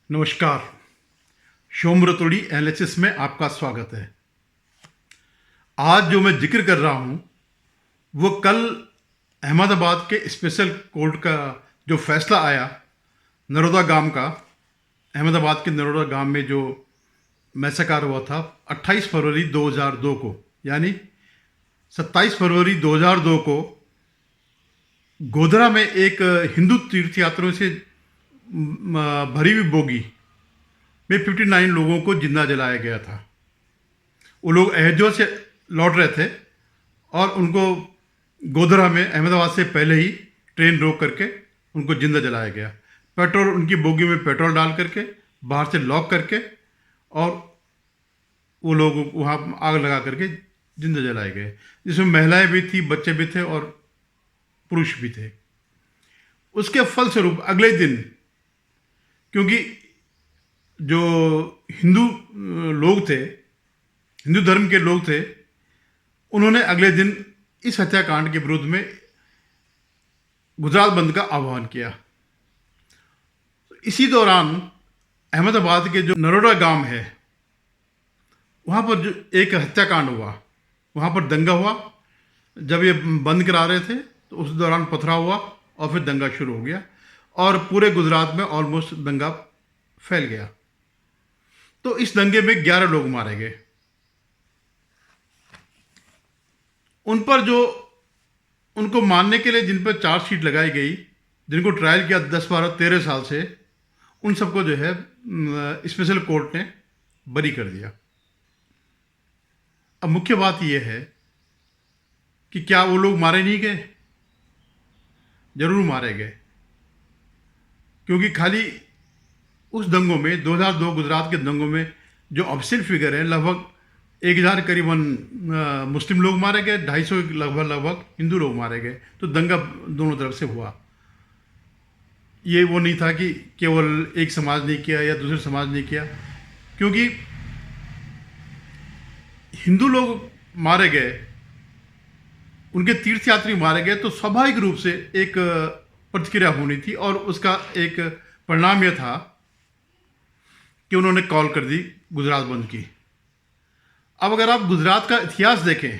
नमस्कार। शोम रतोड़ी एनालिसिस में आपका स्वागत है। आज जो मैं जिक्र कर रहा हूँ वो कल अहमदाबाद के स्पेशल कोर्ट का जो फैसला आया नरोदा गांव का। अहमदाबाद के नरोदा गांव में जो मैसेकर हुआ था 28 फरवरी 2002 को, यानी 27 फरवरी 2002 को गोधरा में एक हिंदू तीर्थयात्रियों से भरी हुई बोगी में 59 लोगों को जिंदा जलाया गया था। वो लोग अयोध्या से लौट रहे थे और उनको गोधरा में अहमदाबाद से पहले ही ट्रेन रोक करके उनको जिंदा जलाया गया। पेट्रोल, उनकी बोगी में पेट्रोल डाल करके बाहर से लॉक करके और वो लोग वहाँ आग लगा करके जिंदा जलाए गए, जिसमें महिलाएं भी थी, बच्चे भी थे और पुरुष भी थे। उसके फलस्वरूप अगले दिन, क्योंकि जो हिंदू लोग थे, हिंदू धर्म के लोग थे, उन्होंने अगले दिन इस हत्याकांड के विरुद्ध में गुजरात बंद का आह्वान किया। इसी दौरान अहमदाबाद के जो नरोदा गांव है वहाँ पर जो एक हत्याकांड हुआ, वहाँ पर दंगा हुआ। जब ये बंद करा रहे थे तो उस दौरान पथराव हुआ और फिर दंगा शुरू हो गया और पूरे गुजरात में ऑलमोस्ट दंगा फैल गया। तो इस दंगे में 11 लोग मारे गए। उन पर जो उनको मारने के लिए जिन पर चार्जशीट लगाई गई, जिनको ट्रायल किया 10, 12, 13 साल से, उन सबको जो है स्पेशल कोर्ट ने बरी कर दिया। अब मुख्य बात यह है कि क्या वो लोग मारे नहीं गए? जरूर मारे गए, क्योंकि खाली उस दंगों में 2002 गुजरात के दंगों में जो ऑफिशियल फिगर है, लगभग 1000 करीबन मुस्लिम लोग मारे गए, 250 लगभग हिंदू लोग मारे गए। तो दंगा दोनों तरफ से हुआ। ये वो नहीं था कि केवल एक समाज ने किया या दूसरे समाज ने किया, क्योंकि हिंदू लोग मारे गए, उनके तीर्थयात्री मारे गए, तो स्वाभाविक रूप से एक प्रतिक्रिया होनी थी और उसका एक परिणाम यह था कि उन्होंने कॉल कर दी गुजरात बंद की। अब अगर आप गुजरात का इतिहास देखें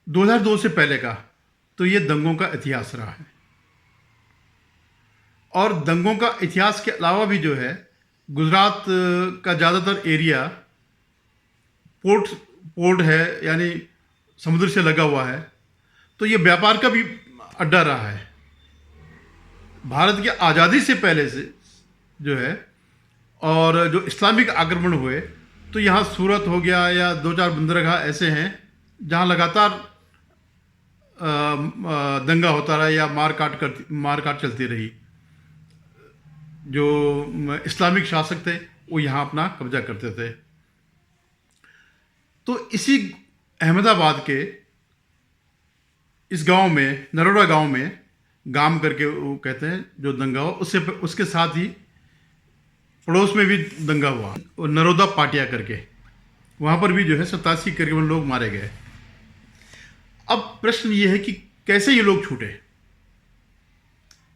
2002 से पहले का, तो ये दंगों का इतिहास रहा है। और दंगों का इतिहास के अलावा भी जो है गुजरात का ज़्यादातर एरिया पोर्ट है, यानी समुद्र से लगा हुआ है, तो ये व्यापार का भी अड्डा रहा है। भारत की आज़ादी से पहले से जो है, और जो इस्लामिक आक्रमण हुए, तो यहाँ सूरत हो गया या 2-4 बंदरगाह ऐसे हैं जहाँ लगातार दंगा होता रहा या मारकाट चलती रही। जो इस्लामिक शासक थे वो यहाँ अपना कब्जा करते थे। तो इसी अहमदाबाद के इस गांव में, नरोदा गांव में, गाम करके वो कहते हैं, जो दंगा हुआ उसके साथ ही पड़ोस में भी दंगा हुआ, और नरोदा पाटिया करके, वहाँ पर भी जो है 87 करीबन लोग मारे गए। अब प्रश्न ये है कि कैसे ये लोग छूटे?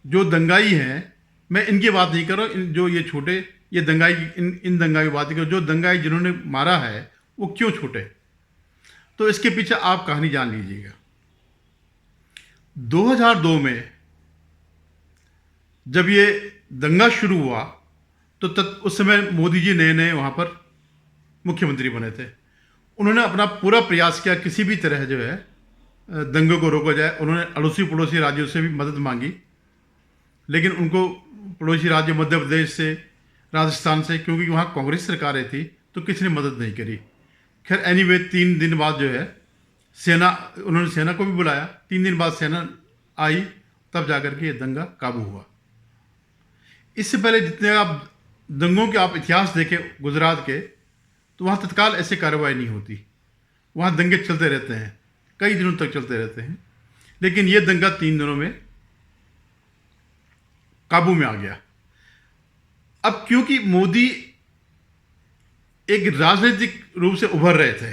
जो दंगाई हैं, मैं इनकी बात नहीं कर रहा हूँ, जो ये छूटे, ये दंगाई, इन दंगाई की बात नहीं कर रहा। जो दंगाई जिन्होंने मारा है वो क्यों छूटे? तो इसके पीछे आप कहानी जान लीजिएगा। 2002 में जब ये दंगा शुरू हुआ तो उस समय मोदी जी नए नए वहाँ पर मुख्यमंत्री बने थे। उन्होंने अपना पूरा प्रयास किया किसी भी तरह जो है दंगे को रोका जाए। उन्होंने अड़ोसी पड़ोसी राज्यों से भी मदद मांगी, लेकिन उनको पड़ोसी राज्य मध्य प्रदेश से, राजस्थान से, क्योंकि वहाँ कांग्रेस सरकारें थी, तो किसी ने मदद नहीं करी। खैर एनीवे 3 दिन बाद जो है उन्होंने सेना को भी बुलाया। 3 दिन बाद सेना आई, तब जाकर के ये दंगा काबू हुआ। इससे पहले जितने आप दंगों के आप इतिहास देखें गुजरात के, तो वहाँ तत्काल ऐसे कार्रवाई नहीं होती। वहाँ दंगे चलते रहते हैं, कई दिनों तक चलते रहते हैं। लेकिन ये दंगा 3 दिनों में काबू में आ गया। अब क्योंकि मोदी एक राजनीतिक रूप से उभर रहे थे,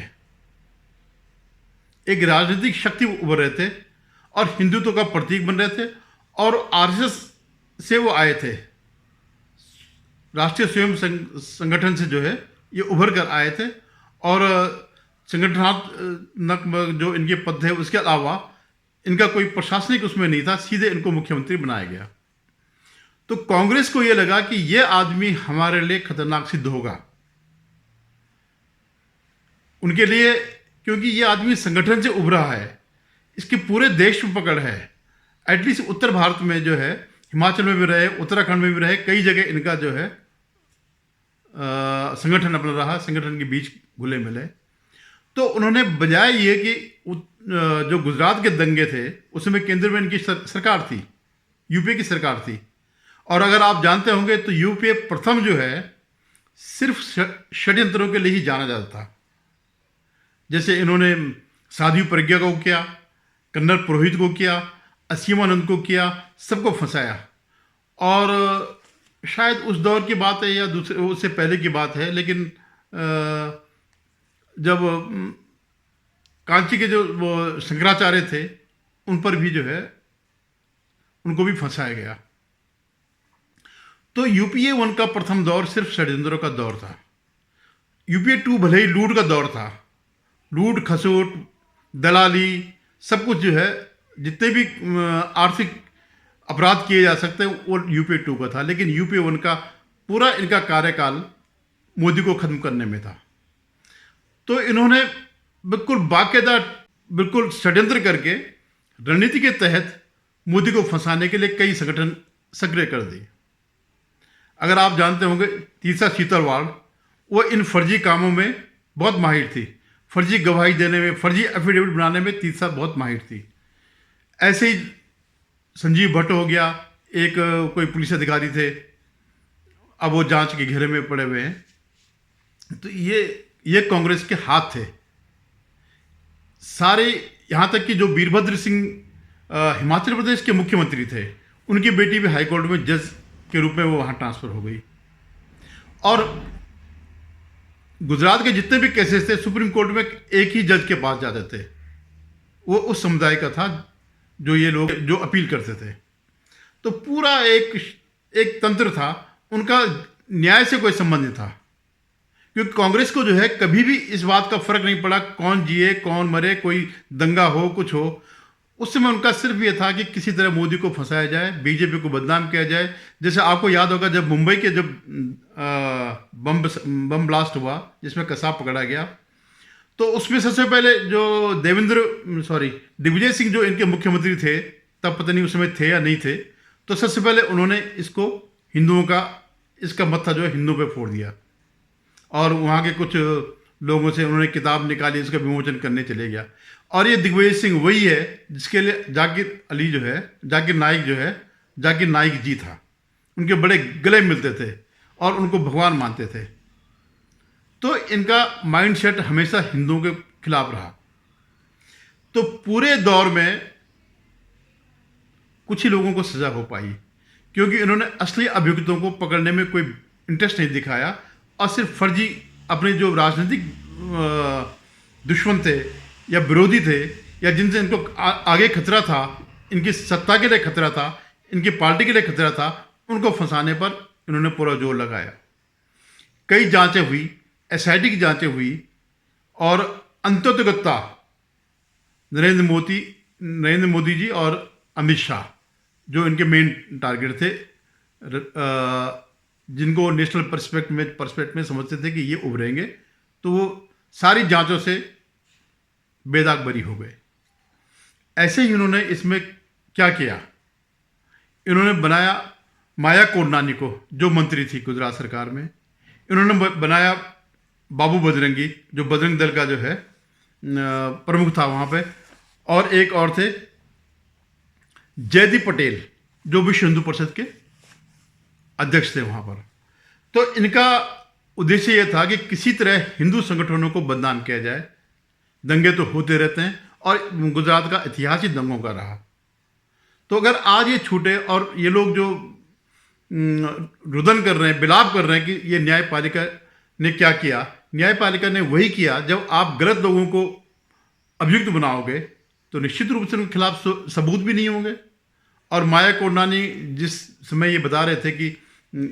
एक राजनीतिक शक्ति उभर रहे थे और हिंदुत्व का प्रतीक बन रहे थे, और आरएसएस से वो आए थे, राष्ट्रीय स्वयं संगठन से जो है ये उभर कर आए थे, और संगठनात्मक जो इनके पद थे उसके अलावा इनका कोई प्रशासनिक उसमें नहीं था, सीधे इनको मुख्यमंत्री बनाया गया। तो कांग्रेस को ये लगा कि ये आदमी हमारे लिए खतरनाक सिद्ध होगा उनके लिए, क्योंकि ये आदमी संगठन से उभरा है, इसके पूरे देश में पकड़ है। एटलीस्ट उत्तर भारत में जो है, हिमाचल में भी रहे, उत्तराखंड में भी रहे, कई जगह इनका जो है संगठन अपना रहा, संगठन के बीच घुले मिले। तो उन्होंने बजाय ये कि जो गुजरात के दंगे थे उसमें केंद्र में इनकी सरकार थी, यूपीए की सरकार थी, और अगर आप जानते होंगे तो यूपीए प्रथम जो है सिर्फ षड्यंत्रों के लिए ही जाना जाता था। जैसे इन्होंने साध्वी प्रज्ञा को किया, कन्नर पुरोहित को किया, असीमानंद को किया, सबको फंसाया। और शायद उस दौर की बात है या दूसरे उससे पहले की बात है, लेकिन जब कांची के जो वो शंकराचार्य थे उन पर भी जो है उनको भी फंसाया गया। तो यूपीए 1 का प्रथम दौर सिर्फ षड्यंत्रों का दौर था। यूपीए 2 भले ही लूट का दौर था, लूट खसोट दलाली सब कुछ जो है, जितने भी आर्थिक अपराध किए जा सकते हैं वो यूपीए 2 का था। लेकिन यूपीए 1 का पूरा इनका कार्यकाल मोदी को खत्म करने में था। तो इन्होंने बिल्कुल बाकायदा, बिल्कुल षड्यंत्र करके रणनीति के तहत मोदी को फंसाने के लिए कई संगठन सक्रिय कर दिए। अगर आप जानते होंगे तीसरा सीतलवाड़, वो इन फर्जी कामों में बहुत माहिर थी, फर्जी गवाही देने में, फर्जी एफिडेविट बनाने में तीसरा बहुत माहिर थी। ऐसे ही संजीव भट्ट हो गया, एक कोई पुलिस अधिकारी थे, अब वो जांच के घेरे में पड़े हुए हैं। तो ये कांग्रेस के हाथ थे सारे। यहाँ तक कि जो वीरभद्र सिंह हिमाचल प्रदेश के मुख्यमंत्री थे, उनकी बेटी भी हाईकोर्ट में जज के रूप में वो वहाँ ट्रांसफ़र हो गई। और गुजरात के जितने भी केसेस थे सुप्रीम कोर्ट में एक ही जज के पास जाते थे, वो उस समुदाय का था जो ये लोग जो अपील करते थे। तो पूरा एक तंत्र था, उनका न्याय से कोई संबंध नहीं था। क्योंकि कांग्रेस को जो है कभी भी इस बात का फर्क नहीं पड़ा कौन जिए कौन मरे, कोई दंगा हो कुछ हो, उस समय उनका सिर्फ ये था कि किसी तरह मोदी को फंसाया जाए, बीजेपी को बदनाम किया जाए। जैसे आपको याद होगा जब मुंबई के जब बम ब्लास्ट हुआ जिसमें कसाब पकड़ा गया, तो उसमें सबसे पहले जो दिग्विजय सिंह जो इनके मुख्यमंत्री थे, तब पता नहीं उस समय थे या नहीं थे, तो सबसे पहले उन्होंने इसको हिंदुओं का, इसका मत्था जो है हिंदुओं पे फोड़ दिया। और वहाँ के कुछ लोगों से उन्होंने किताब निकाली, इसका विमोचन करने चले गया। और ये दिग्विजय सिंह वही है जिसके लिए जाकिर नाइक जी था, उनके बड़े गले मिलते थे और उनको भगवान मानते थे। तो इनका माइंडसेट हमेशा हिंदुओं के खिलाफ रहा। तो पूरे दौर में कुछ ही लोगों को सजा हो पाई, क्योंकि इन्होंने असली अभियुक्तों को पकड़ने में कोई इंटरेस्ट नहीं दिखाया और सिर्फ फर्जी अपने जो राजनीतिक दुश्मन थे या विरोधी थे या जिनसे इनको आगे खतरा था, इनकी सत्ता के लिए खतरा था, इनकी पार्टी के लिए खतरा था, उनको फंसाने पर इन्होंने पूरा जोर लगाया। कई जांचें हुई, एसआईटी की जांचें हुई, और अंततोगत्ता नरेंद्र मोदी जी और अमित शाह जो इनके मेन टारगेट थे, जिनको नेशनल पर्सपेक्ट में समझते थे कि ये उभरेंगे, तो वो सारी जांचों से बेदाग बरी हो गए। ऐसे ही इन्होंने इसमें क्या किया, इन्होंने बनाया माया कोडनानी को, जो मंत्री थी गुजरात सरकार में। इन्होंने बनाया बाबू बजरंगी, जो बजरंग दल का जो है प्रमुख था वहाँ पे, और एक और थे जयदीप पटेल जो विश्व हिंदू परिषद के अध्यक्ष थे वहाँ पर। तो इनका उद्देश्य यह था कि किसी तरह हिंदू संगठनों को बदनाम किया जाए। दंगे तो होते रहते हैं और गुजरात का इतिहास ही दंगों का रहा। तो अगर आज ये छूटे और ये लोग जो रुदन कर रहे हैं, बिलाप कर रहे हैं कि ये न्यायपालिका ने क्या किया, न्यायपालिका ने वही किया। जब आप गलत लोगों को अभियुक्त बनाओगे तो निश्चित रूप से उनके खिलाफ सबूत भी नहीं होंगे। और माया कोडनानी जिस समय ये बता रहे थे कि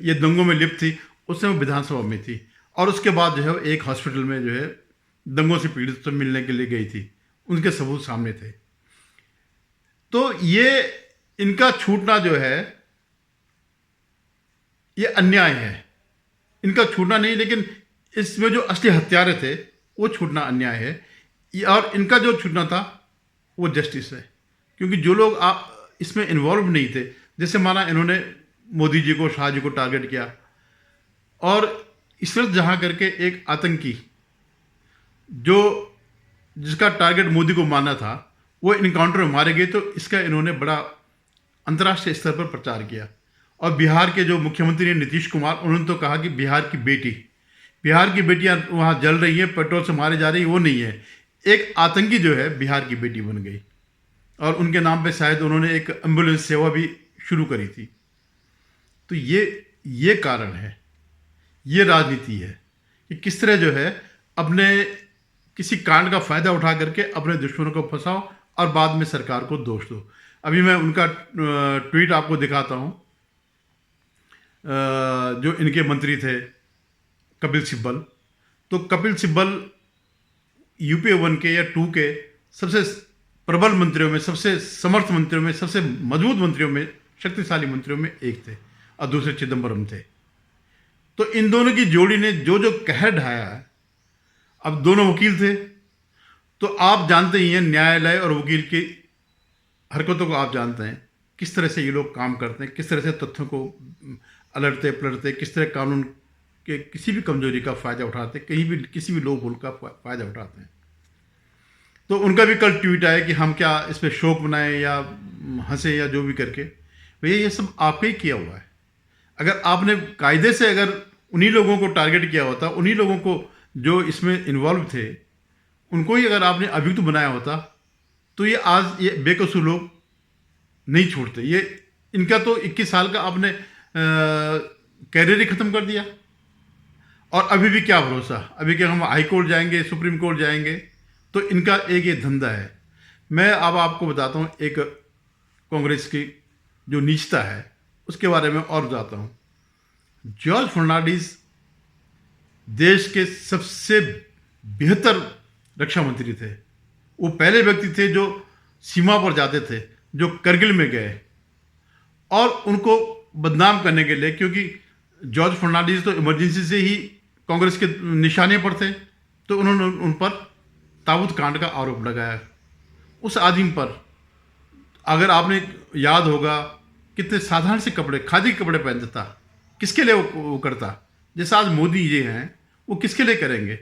ये दंगों में लिप्त थी, उस समय विधानसभा में थी, और उसके बाद जो है एक हॉस्पिटल में जो है दंगों से पीड़ित से मिलने के लिए गई थी, उनके सबूत सामने थे। तो ये इनका छूटना जो है ये अन्याय है, इनका छूटना नहीं, लेकिन इसमें जो असली हत्यारे थे वो छूटना अन्याय है, और इनका जो छूटना था वो जस्टिस है। क्योंकि जो लोग इसमें इन्वॉल्व नहीं थे, जैसे माना इन्होंने मोदी जी को, शाह जी को टारगेट किया, और इशरत जहां करके एक आतंकी जो जिसका टारगेट मोदी को मारना था वो इनकाउंटर में मारे गए, तो इसका इन्होंने बड़ा अंतर्राष्ट्रीय स्तर पर प्रचार किया। और बिहार के जो मुख्यमंत्री हैं नीतीश कुमार, उन्होंने तो कहा कि बिहार की बेटियां वहाँ जल रही हैं, पेट्रोल से मारे जा रही हैं, वो नहीं है, एक आतंकी जो है बिहार की बेटी बन गई। और उनके नाम पे शायद उन्होंने एक एम्बुलेंस सेवा भी शुरू करी थी। तो ये कारण है, ये राजनीति है कि किस तरह जो है अपने किसी कांड का फायदा उठा करके अपने दुश्मनों को फंसाओ और बाद में सरकार को दोष दो। अभी मैं उनका ट्वीट आपको दिखाता हूं, जो इनके मंत्री थे कपिल सिब्बल। तो कपिल सिब्बल यूपीए 1 के या 2 के सबसे प्रबल मंत्रियों में, सबसे समर्थ मंत्रियों में, सबसे मजबूत मंत्रियों में, शक्तिशाली मंत्रियों में एक थे, और दूसरे चिदम्बरम थे। तो इन दोनों की जोड़ी ने जो जो कहर ढाया है, अब दोनों वकील थे, तो आप जानते ही हैं न्यायालय और वकील की हरकतों को, आप जानते हैं किस तरह से ये लोग काम करते हैं, किस तरह से तथ्यों को अलटते पलटते, किस तरह कानून के किसी भी कमजोरी का फ़ायदा उठाते, कहीं भी किसी भी लोग का फ़ायदा उठाते हैं। तो उनका भी कल ट्वीट आया कि हम क्या इस पर शोक मनाएं या हंसे या जो भी करके। भैया ये सब आपने ही किया हुआ है। अगर आपने कायदे से अगर उन्हीं लोगों को टारगेट किया होता, उन्हीं लोगों को जो इसमें इन्वॉल्व थे उनको ही अगर आपने अभियुक्त बनाया होता, तो ये आज ये बेकसूर लोग नहीं छोड़ते। ये इनका तो 21 साल का आपने कैरियर ही ख़त्म कर दिया, और अभी भी क्या भरोसा, अभी क्या हम हाई कोर्ट जाएंगे, सुप्रीम कोर्ट जाएंगे, तो इनका एक ये धंधा है। मैं अब आपको बताता हूँ एक कांग्रेस की जो नीचता है उसके बारे में और बताता हूँ। जॉर्ज फर्नांडिस देश के सबसे बेहतर रक्षा मंत्री थे। वो पहले व्यक्ति थे जो सीमा पर जाते थे, जो करगिल में गए, और उनको बदनाम करने के लिए, क्योंकि जॉर्ज फर्नांडिस तो इमरजेंसी से ही कांग्रेस के निशाने पर थे, तो उन्होंने उन पर ताबूत कांड का आरोप लगाया। उस आदमी पर, अगर आपने याद होगा, कितने साधारण से कपड़े, खादी के कपड़े पहनता था, किसके लिए वो करता। जैसे आज मोदी जी हैं, वो किसके लिए करेंगे?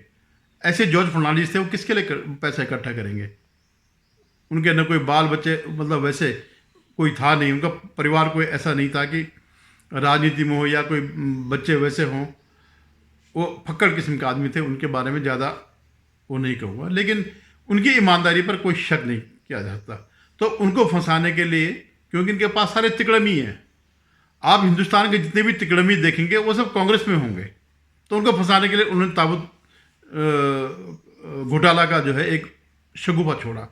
ऐसे जॉर्ज फर्नांडिस थे, वो किसके लिए पैसा इकट्ठा करेंगे? उनके न कोई बाल बच्चे, मतलब वैसे कोई था नहीं, उनका परिवार कोई ऐसा नहीं था कि राजनीति में हो या कोई बच्चे वैसे हों। वो फक्कड़ किस्म के आदमी थे, उनके बारे में ज़्यादा वो नहीं कहूँगा, लेकिन उनकी ईमानदारी पर कोई शक नहीं किया जाता। तो उनको फंसाने के लिए, क्योंकि इनके पास सारे तिकड़मी हैं, आप हिंदुस्तान के जितने भी तिकड़मी देखेंगे वो सब कांग्रेस में होंगे, तो उनको फंसाने के लिए उन्होंने ताबूत घोटाला का जो है एक शगुफा छोड़ा,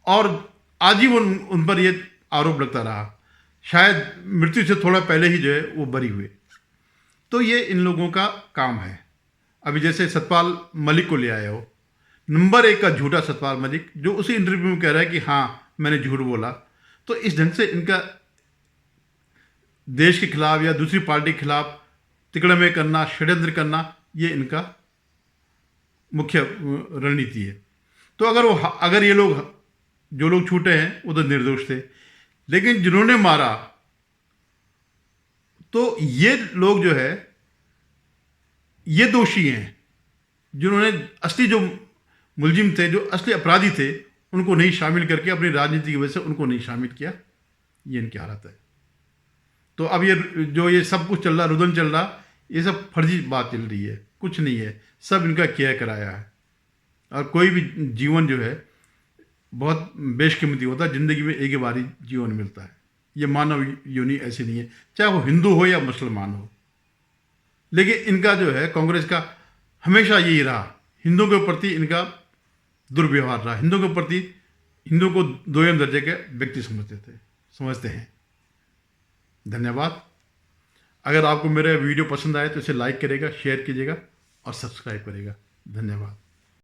और आजीवन उन पर ये आरोप लगता रहा। शायद मृत्यु से थोड़ा पहले ही जो है वो बरी हुए। तो ये इन लोगों का काम है। अभी जैसे सतपाल मलिक को ले आया हो, नंबर 1 का झूठा सतपाल मलिक, जो उसी इंटरव्यू में कह रहा है कि हाँ मैंने झूठ बोला। तो इस ढंग से इनका देश के खिलाफ या दूसरी पार्टी के खिलाफ तिकड़मे करना, षड्यंत्र करना, ये इनका मुख्य रणनीति है। तो अगर ये लोग, जो लोग छूटे हैं वो तो निर्दोष थे, लेकिन जिन्होंने मारा, तो ये लोग जो है ये दोषी हैं। जिन्होंने असली जो मुलजिम थे, जो असली अपराधी थे, उनको नहीं शामिल करके, अपनी राजनीति की वजह से उनको नहीं शामिल किया, ये इनकी हालत है। तो अब ये सब कुछ चल रहा, रुदन चल रहा, ये सब फर्जी बात चल रही है, कुछ नहीं है, सब इनका किया कराया है। और कोई भी जीवन जो है बहुत बेशकीमती होता है, ज़िंदगी में एक ही बारी जीवन मिलता है। ये मानव योनि ऐसी नहीं है, चाहे वो हिंदू हो या मुसलमान हो। लेकिन इनका जो है, कांग्रेस का हमेशा यही रहा, हिंदुओं के प्रति इनका दुर्व्यवहार रहा। हिंदुओं के प्रति, हिंदुओं को दोयम दर्जे के व्यक्ति समझते हैं। धन्यवाद। अगर आपको मेरा वीडियो पसंद आए तो इसे लाइक करेगा, शेयर कीजिएगा और सब्सक्राइब करेगा। धन्यवाद।